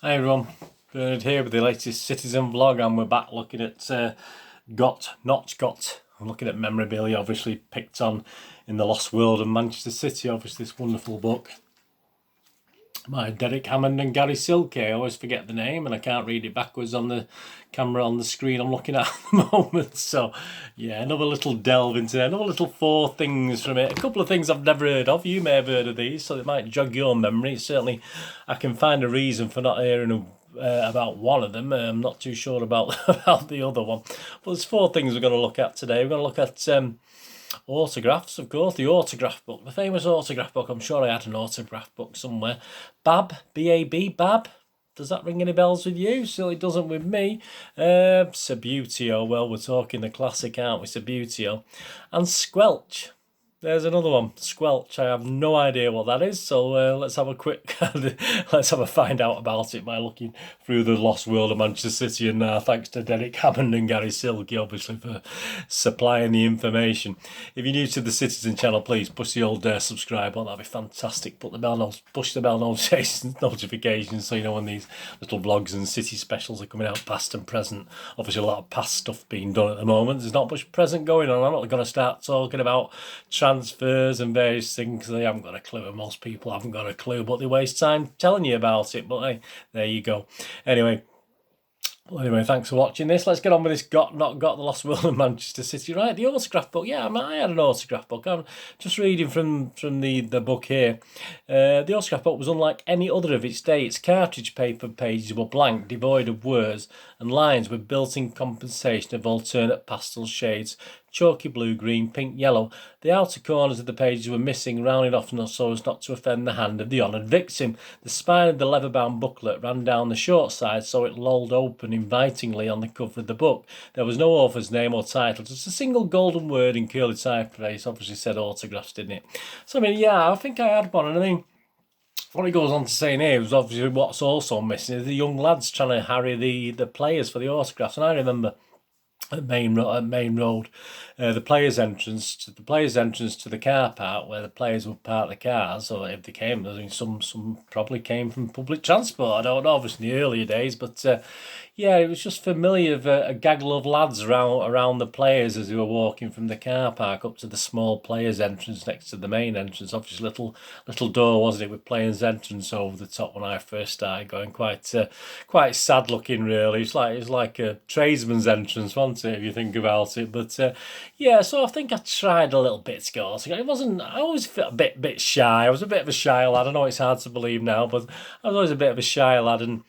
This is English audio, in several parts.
Hi everyone, Bernard here with the latest Citizen vlog, and we're back looking at Got Not Got. I'm looking at memorabilia, obviously picked on in the Lost World of Manchester City, obviously this wonderful book by Derek Hammond and Gary Silkie. I always forget the name and I can't read it backwards on the camera on the screen I'm looking at the moment. So yeah, another little delve into there, another little 4 things from it. A couple of things I've never heard of. You may have heard of these, so it might jog your memory. Certainly I can find a reason for not hearing about one of them. I'm not too sure about about the other one. But there's 4 things we're going to look at today. We're going to look at autographs, of course, the autograph book, the famous autograph book. I'm sure I had an autograph book somewhere. Bab, B-A-B, Bab. Does that ring any bells with you? Certainly doesn't with me. Subbuteo, well, we're talking the classic, aren't we? Subbuteo. And Squelch. There's another one, Squelch. I have no idea what that is, so let's have a quick, let's have a find out about it by looking through the Lost World of Manchester City. And thanks to Derek Hammond and Gary Silkie, obviously, for supplying the information. If you're new to the Citizen channel, please push the old subscribe button. That'd be fantastic. Push the bell notifications so you know when these little vlogs and city specials are coming out, past and present. Obviously, a lot of past stuff being done at the moment. There's not much present going on. I'm not going to start talking about transfers and various things. They haven't got a clue, and most people haven't got a clue, but they waste time telling you about it. But hey, there you go. Anyway, thanks for watching this. Let's get on with this Got Not Got, the Lost World of Manchester City. Right, the autograph book. Yeah, I had an autograph book. I'm just reading from the book here. The autograph book was unlike any other of its day. Its cartridge paper pages were blank, devoid of words, and lines with built-in compensation of alternate pastel shades: chalky blue, green, pink, yellow. The outer corners of the pages were missing, rounded off so as not to offend the hand of the honoured victim. The spine of the leather-bound booklet ran down the short side, so it lolled open invitingly on the cover of the book. There was no author's name or title, just a single golden word in curly typeface. Obviously said autographs, didn't it? So I mean, yeah, I think I had one, and I mean, what he goes on to say in here was obviously what's also missing is the young lads trying to harry the players for the autographs. And I remember at Main Road, the players' entrance to the car park where the players would park the cars, or if they came, I mean, some probably came from public transport. I don't know, obviously in the earlier days, but yeah, it was just familiar of a gaggle of lads around the players as they were walking from the car park up to the small players' entrance next to the main entrance. Obviously, little door, wasn't it, with players' entrance over the top when I first started going. Quite sad looking, really. It's like a tradesman's entrance, wasn't it, if you think about it? But yeah, so I think I tried a little bit to go. It wasn't. I always felt a bit shy. I was a bit of a shy lad. I know it's hard to believe now, but I was always a bit of a shy lad, and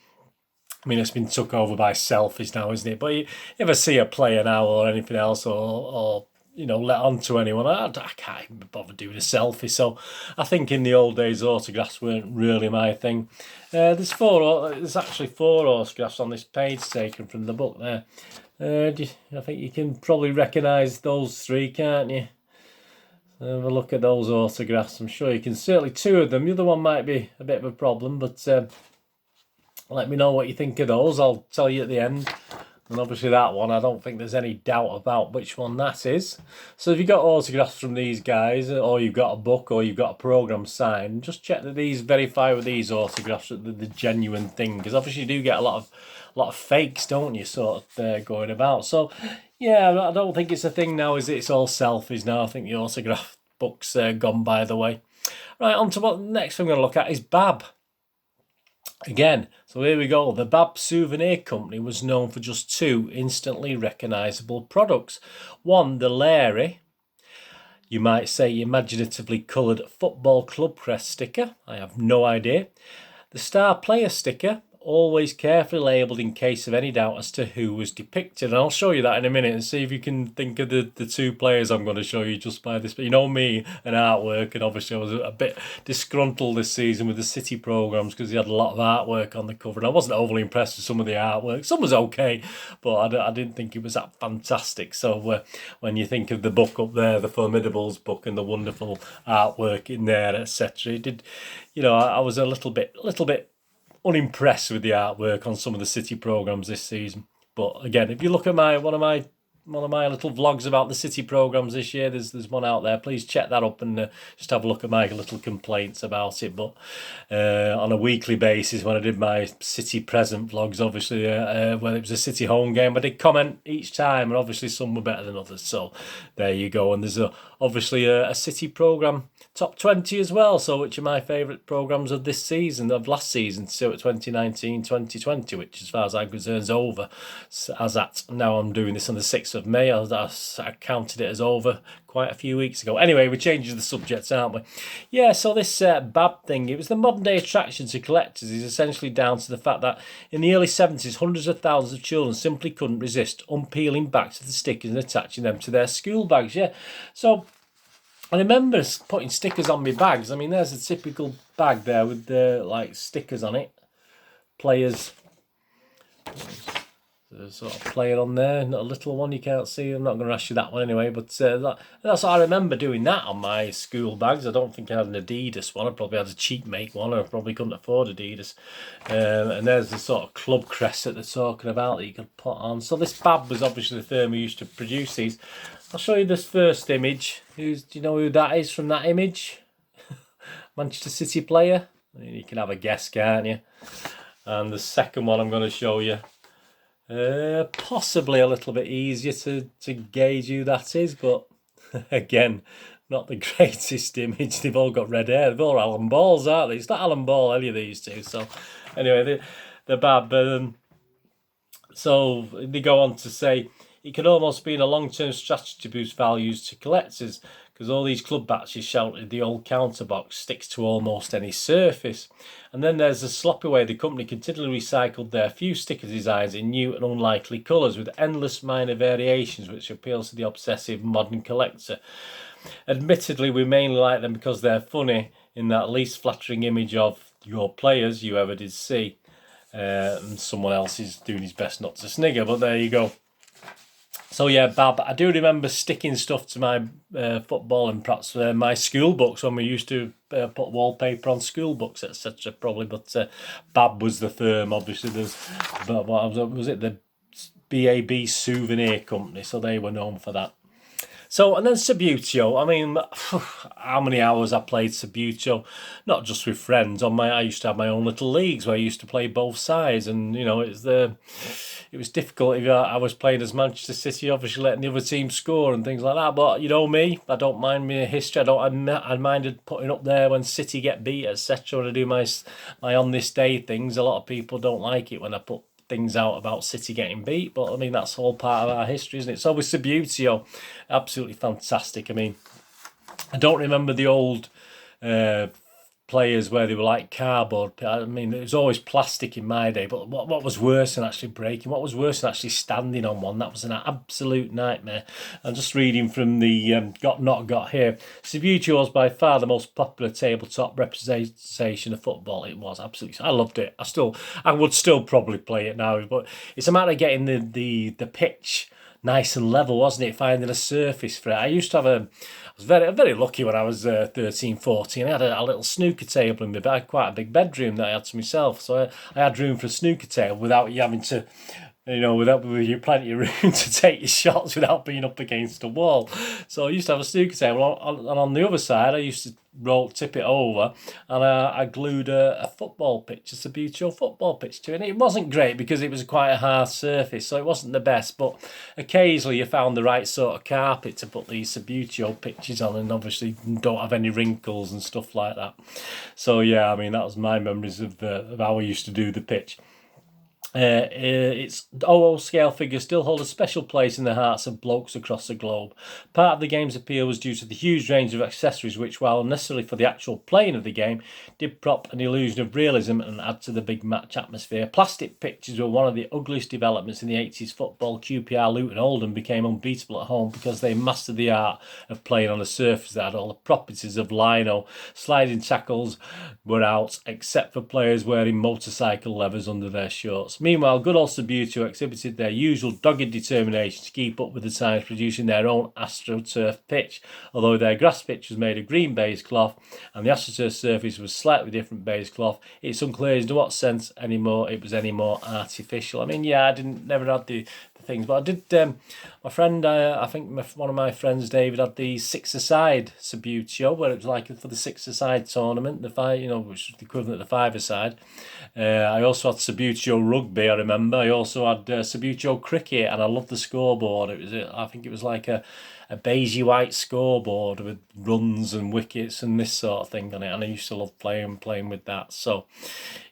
I mean, it's been took over by selfies now, isn't it? But you ever see a player now or anything else, or you know, let on to anyone, I can't even bother doing a selfie. So I think in the old days, autographs weren't really my thing. There's actually 4 autographs on this page taken from the book there. I think you can probably recognise those 3, can't you? Have a look at those autographs. I'm sure you can. Certainly 2 of them. The other one might be a bit of a problem, but let me know what you think of those. I'll tell you at the end. And obviously that one, I don't think there's any doubt about which one that is. So if you've got autographs from these guys, or you've got a book, or you've got a programme signed, just check that verify with these autographs that they're the genuine thing. Because obviously you do get a lot of fakes, don't you, sort of going about. So yeah, I don't think it's a thing now, is it? It's all selfies now. I think the autograph book's gone by the way. Right, on to what the next thing I'm going to look at is Bab. Again, so here we go. The Bab Souvenir Company was known for just 2 instantly recognisable products. One, the Larry, you might say imaginatively coloured football club crest sticker. I have no idea. The star player sticker, always carefully labelled in case of any doubt as to who was depicted. And I'll show you that in a minute and see if you can think of the 2 players I'm going to show you just by this. But you know me and artwork, and obviously I was a bit disgruntled this season with the City programmes because he had a lot of artwork on the cover, and I wasn't overly impressed with some of the artwork. Some was okay, but I didn't think it was that fantastic. So when you think of the book up there, the Formidables book, and the wonderful artwork in there, etc., it did, you know, I was a little bit unimpressed with the artwork on some of the City programmes this season. But again, if you look at one of my one of my little vlogs about the city programmes this year. There's one out there. Please check that up and just have a look at my little complaints about it. But on a weekly basis, when I did my city present vlogs, obviously when it was a city home game, I did comment each time, and obviously some were better than others. So there you go. And there's obviously a city programme top 20 as well. So which are my favourite programmes of this season, of last season, so 2019-2020, which as far as I'm concerned is over. So as at now, I'm doing this on the 6th of May. I counted it as over quite a few weeks ago. Anyway, we're changing the subjects, aren't we? Yeah, so this BAB thing, it was the modern day attraction to collectors, is essentially down to the fact that in the early 70s, hundreds of thousands of children simply couldn't resist unpeeling back to the stickers and attaching them to their school bags. Yeah, so I remember putting stickers on my bags. I mean, there's a typical bag there with the like stickers on it. Players. There's sort of player on there, not a little one you can't see. I'm not going to ask you that one anyway, but that's what I remember doing that on my school bags. I don't think I had an Adidas one. I probably had a cheap make one, or I probably couldn't afford Adidas. And there's the sort of club crest that they're talking about that you could put on. So this BAB was obviously the firm who used to produce these. I'll show you this first image. Do you know who that is from that image? Manchester City player. You can have a guess, can't you? And the second one I'm going to show you. Possibly a little bit easier to gauge who that is, but again, not the greatest image. They've all got red hair. They've all Alan Balls, aren't they? It's not Alan Ball, any of these two. So anyway, the BAB. So they go on to say, it could almost be in a long-term strategy to boost values to collectors, because all these club batches sheltered the old counter box sticks to almost any surface. And then there's the sloppy way the company continually recycled their few sticker designs in new and unlikely colours with endless minor variations, which appeals to the obsessive modern collector. Admittedly, we mainly like them because they're funny in that least flattering image of your players you ever did see. And someone else is doing his best not to snigger, but there you go. So yeah, BAB, I do remember sticking stuff to my football and perhaps my school books when we used to put wallpaper on school books, etc. Probably, but BAB was the firm. Obviously, but what was it? The BAB Souvenir Company. So they were known for that. So, and then Subbuteo. I mean, how many hours I played Subbuteo, not just with friends. I used to have my own little leagues where I used to play both sides, and you know, it was difficult if I was playing as Manchester City, obviously letting the other team score and things like that. But you know me, I don't mind my history. I minded putting up there when City get beat, etc. When I do my on this day things, a lot of people don't like it when I put things out about City getting beat, but I mean that's all part of our history, isn't it? So with Subbuteo, absolutely fantastic. I mean, I don't remember the old players where they were like cardboard. I mean, it was always plastic in my day, but what was worse than actually breaking? What was worse than actually standing on one? That was an absolute nightmare. I'm just reading from the Got Not Got here. Subbuteo was by far the most popular tabletop representation of football. It was absolutely. I loved it. I would still probably play it now, but it's a matter of getting the pitch nice and level, wasn't it? Finding a surface for it. I used to have I was very lucky when I was 13, 14. I had a little snooker table in my bed. I had quite a big bedroom that I had to myself. So I had room for a snooker table without you having to, with you plenty of room to take your shots without being up against a wall. So I used to have a snooker table. And on the other side, I used to tip it over, and I glued a football pitch, a Subbuteo football pitch to it. And it wasn't great because it was quite a hard surface, so it wasn't the best, but occasionally you found the right sort of carpet to put these Subbuteo pitches on, and obviously don't have any wrinkles and stuff like that. So yeah, I mean, that was my memories of how I used to do the pitch. Its 00 scale figures still hold a special place in the hearts of blokes across the globe. Part of the game's appeal was due to the huge range of accessories which, while unnecessary for the actual playing of the game, did prop an illusion of realism and add to the big match atmosphere. Plastic pitches were one of the ugliest developments in the 80s football. QPR Luton Oldham became unbeatable at home because they mastered the art of playing on a surface that had all the properties of lino. Sliding tackles were out, except for players wearing motorcycle levers under their shorts. Meanwhile, good old Subbuteo exhibited their usual dogged determination to keep up with the times, producing their own AstroTurf pitch. Although their grass pitch was made of green baize cloth and the AstroTurf surface was slightly different baize cloth, it's unclear as to what sense it was any more artificial. I mean, yeah, never had the things, but I did My friend, I think one of my friends, David, had the six-a-side Subbuteo, where it was like for the six-a-side tournament, the five, which is the equivalent of the five-a-side. I also had Subbuteo rugby. I remember. I also had Subbuteo cricket, and I loved the scoreboard. I think it was like a beigey white scoreboard with runs and wickets and this sort of thing on it, and I used to love playing with that. So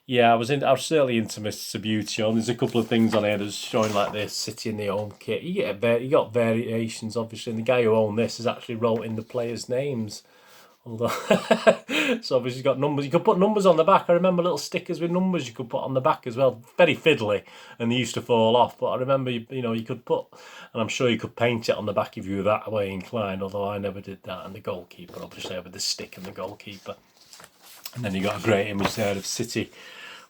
yeah, I was certainly into my Subbuteo, and there's a couple of things on here that's showing like this City in the home kit. You got variations obviously, and the guy who owned this has actually wrote in the players' names. Hold on. So obviously you've got numbers. You could put numbers on the back. I remember little stickers with numbers you could put on the back as well. Very fiddly, and they used to fall off. But I remember you could put, and I'm sure you could paint it on the back if you were that way inclined. Although I never did that. And the goalkeeper, obviously, with the stick and the goalkeeper. And then you got a great image there of City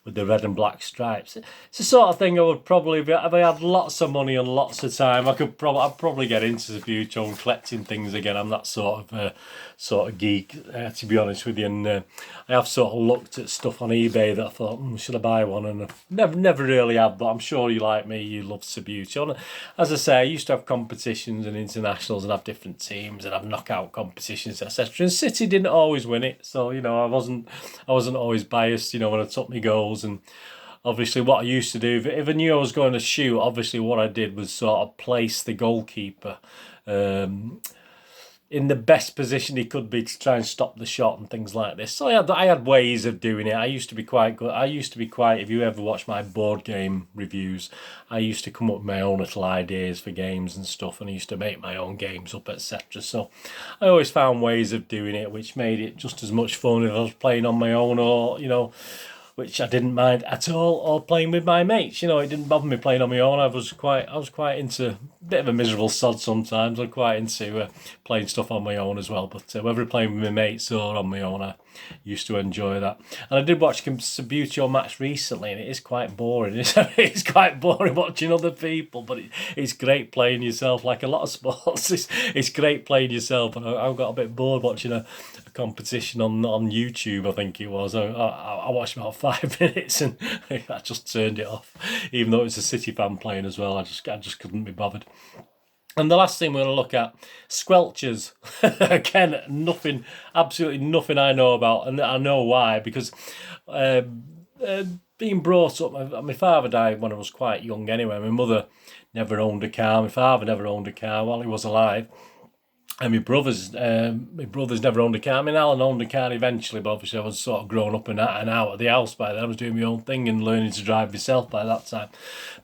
with the red and black stripes. It's the sort of thing I would probably, if I had lots of money and lots of time, I'd probably get into the future and collecting things again. I'm that sort of geek, to be honest with you. And I have sort of looked at stuff on eBay that I thought, should I buy one? And I've never really have, but I'm sure you like me, you love Subbuteo. And as I say, I used to have competitions and internationals and have different teams and have knockout competitions, etc. And City didn't always win it, so I wasn't always biased. When I took my goals. And obviously what I used to do, if I knew I was going to shoot, obviously what I did was sort of place the goalkeeper in the best position he could be to try and stop the shot and things like this. So I had ways of doing it. I used to be quite good. If you ever watch my board game reviews, I used to come up with my own little ideas for games and stuff, and I used to make my own games up, etc. So I always found ways of doing it, which made it just as much fun if I was playing on my own, or which I didn't mind at all, or playing with my mates. It didn't bother me playing on my own. I was quite into a bit of a miserable sod sometimes. I'm quite into playing stuff on my own as well. But whether playing with my mates or on my own, I used to enjoy that. And I did watch a Subbuteo match recently, and it is quite boring. It's quite boring watching other people, but it's great playing yourself. Like a lot of sports, it's great playing yourself. And I got a bit bored watching a competition on YouTube, I think it was. I watched about 5 minutes and I just turned it off, even though it was a City fan playing as well. I just couldn't be bothered. And the last thing we're going to look at, squelchers. Again, absolutely nothing I know about, and I know why, because being brought up, my father died when I was quite young anyway. My mother never owned a car. My father never owned a car while he was alive. And my brothers never owned a car. I mean, Alan owned a car eventually, but obviously I was sort of grown up and out of the house by then. I was doing my own thing and learning to drive myself by that time.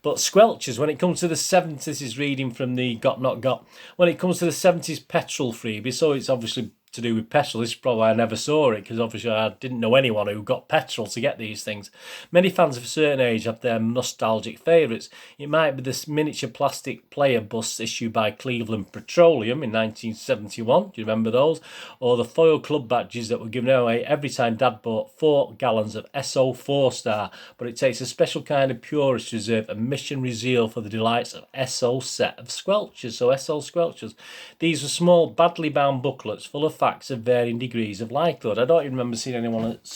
But squelchers, when it comes to the 70s, this is reading from the Got Not Got. When it comes to the 70s petrol freebie, so it's obviously to do with petrol. This is probably why I never saw it, because obviously I didn't know anyone who got petrol to get these things. Many fans of a certain age have their nostalgic favourites. It might be this miniature plastic player bus issued by Cleveland Petroleum in 1971. Do you remember those? Or the foil club badges that were given away every time Dad bought 4 gallons of SO 4-star. But it takes a special kind of purist to reserve a missionary zeal for the delights of SO set of squelchers. So SO squelchers. These were small, badly bound booklets full of facts of varying degrees of likelihood. I don't even remember seeing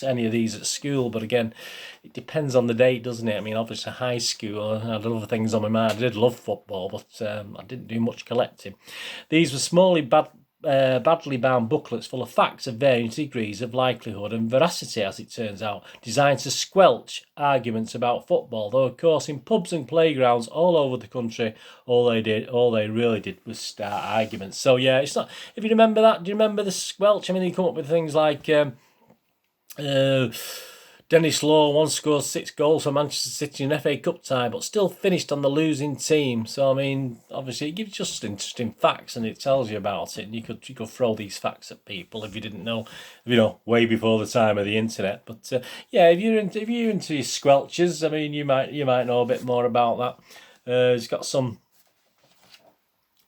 any of these at school, but again, it depends on the date, doesn't it? I mean, obviously high school, I had other things on my mind. I did love football, but I didn't do much collecting. These were badly bound booklets full of facts of varying degrees of likelihood and veracity, as it turns out, designed to squelch arguments about football. Though, of course, in pubs and playgrounds all over the country, all they really did was start arguments. So yeah, it's not. If you remember that, do you remember the squelch? I mean, you come up with things like Dennis Law once scored 6 goals for Manchester City in an FA Cup tie, but still finished on the losing team. So, I mean, obviously it gives just interesting facts and it tells you about it. And you could throw these facts at people if you didn't know, way before the time of the internet. But yeah, if you're into your squelchers, I mean, you might know a bit more about that. It's got some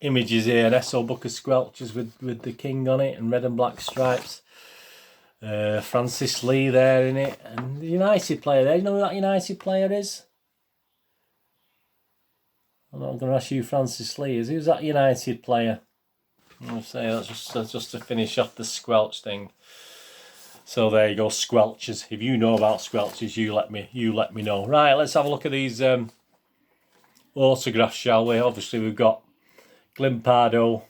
images here, an SO book of squelchers with the king on it and red and black stripes. Francis Lee there in it, and the United player there. You know who that United player is? I'm not going to ask you who Francis Lee is. Who's that United player? I'll say that's just to finish off the squelch thing. So there you go, squelchers. If you know about squelchers, you let me know. Right, let's have a look at these autographs, shall we? Obviously we've got Glimpardo,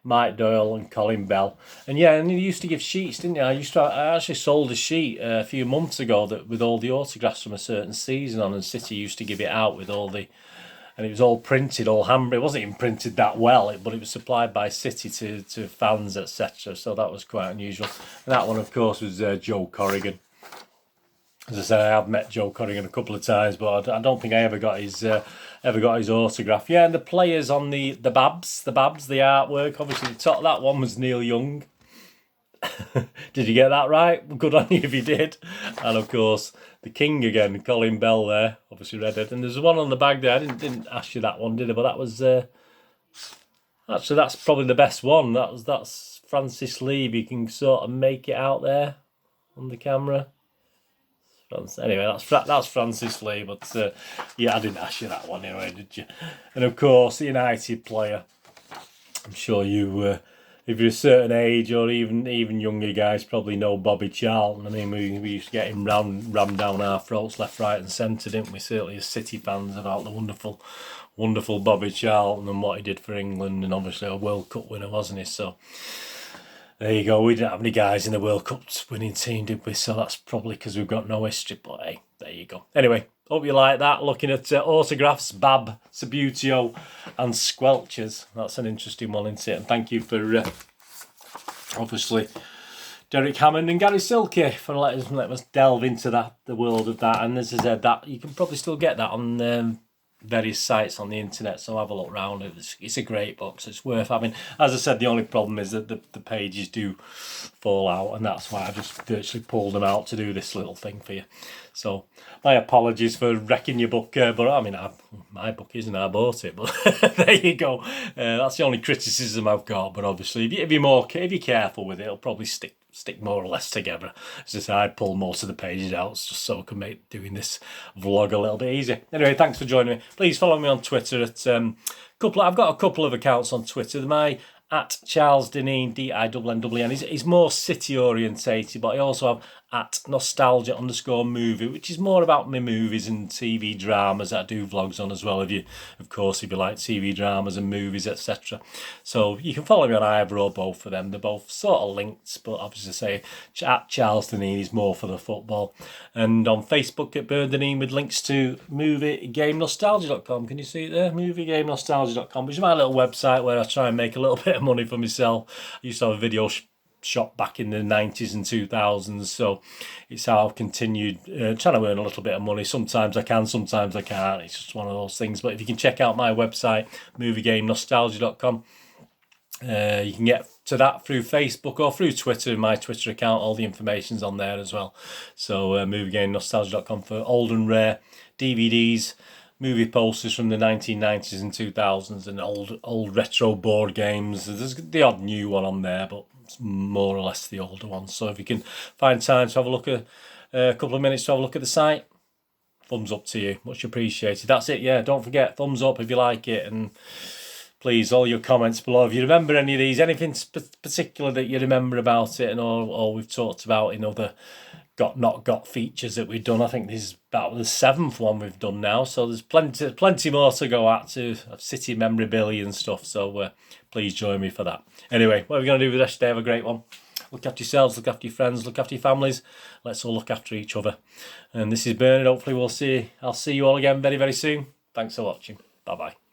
Mike Doyle and Colin Bell. And yeah, and he used to give sheets, didn't he? I actually sold a sheet a few months ago that with all the autographs from a certain season on, and City used to give it out with all the, and it was all printed, all handwritten. It wasn't even printed that well, but it was supplied by City to fans, etc. So that was quite unusual. And that one, of course, was Joe Corrigan. As I said, I have met Joe Corrigan a couple of times, but I don't think I ever got his autograph. Yeah, and the players on the Babs, the artwork. Obviously, the top that one was Neil Young. Did you get that right? Good on you if you did. And of course, the King again, Colin Bell there, obviously redhead. And there's one on the bag there. I didn't ask you that one, did I? But that was actually that's probably the best one. That's Francis Lee. You can sort of make it out there on the camera. Anyway, that's Francis Lee, but yeah, I didn't ask you that one anyway, did you? And of course, the United player. I'm sure you, if you're a certain age or even younger guys, probably know Bobby Charlton. I mean, we used to get him rammed down our throats left, right, and centre, didn't we? Certainly, as City fans, about the wonderful Bobby Charlton and what he did for England, and obviously a World Cup winner, wasn't he? So. There you go. We didn't have any guys in the World Cup winning team, did we? So that's probably because we've got no history. But hey, there you go. Anyway, hope you like that. Looking at autographs, Bab, Sabutio and Squelchers. That's an interesting one, isn't it? And thank you for, obviously, Derek Hammond and Gary Silkie for letting us delve into the world of that. And as I said, that you can probably still get that on various sites on the internet, so have a look round. It's a great book, so it's worth having. As I said, the only problem is that the pages do fall out, and that's why I just virtually pulled them out to do this little thing for you. So my apologies for wrecking your book, but I mean, my book isn't, I bought it, but there you go. That's the only criticism I've got, but obviously if you're careful with it, it'll probably stick more or less together. As I said, I pull most of the pages out just so I can make doing this vlog a little bit easier. Anyway, thanks for joining me. Please follow me on Twitter at I've got a couple of accounts on Twitter. My at Charles Dineen, DINNN, is more City orientated, but I also have at nostalgia_movie, which is more about my movies and TV dramas that I do vlogs on as well. If you like TV dramas and movies, etc. So you can follow me on either or both of them. They're both sort of linked, but obviously say at Charles Dineen is more for the football. And on Facebook at Bird Dineen with links to moviegamenostalgia.com. Can you see it there? Moviegamenostalgia.com, which is my little website where I try and make a little bit of money for myself. I used to have a video shop back in the 90s and 2000s, so it's how I've continued trying to earn a little bit of money. Sometimes I can, sometimes I can't. It's just one of those things. But if you can check out my website, moviegamenostalgia.com, you can get to that through Facebook or through Twitter. My Twitter account, all the information's on there as well. So moviegamenostalgia.com for old and rare DVDs, movie posters from the 1990s and 2000s, and old retro board games. There's the odd new one on there, but it's more or less the older ones. So if you can find time to have a look at a couple of minutes to have a look at the site, thumbs up to you, much appreciated. That's it. Yeah, don't forget, thumbs up if you like it, and please, all your comments below. If you remember any of these, anything particular that you remember about it, and all we've talked about in other not got features that we've done. I think this is about the 7th one we've done now, so there's plenty more to go at to City memorabilia and stuff. So please join me for that. Anyway, what are we going to do with the rest of the day? Have a great one. Look after yourselves, look after your friends, look after your families. Let's all look after each other. And this is Bernard. Hopefully I'll see you all again very, very soon. Thanks for watching. Bye bye.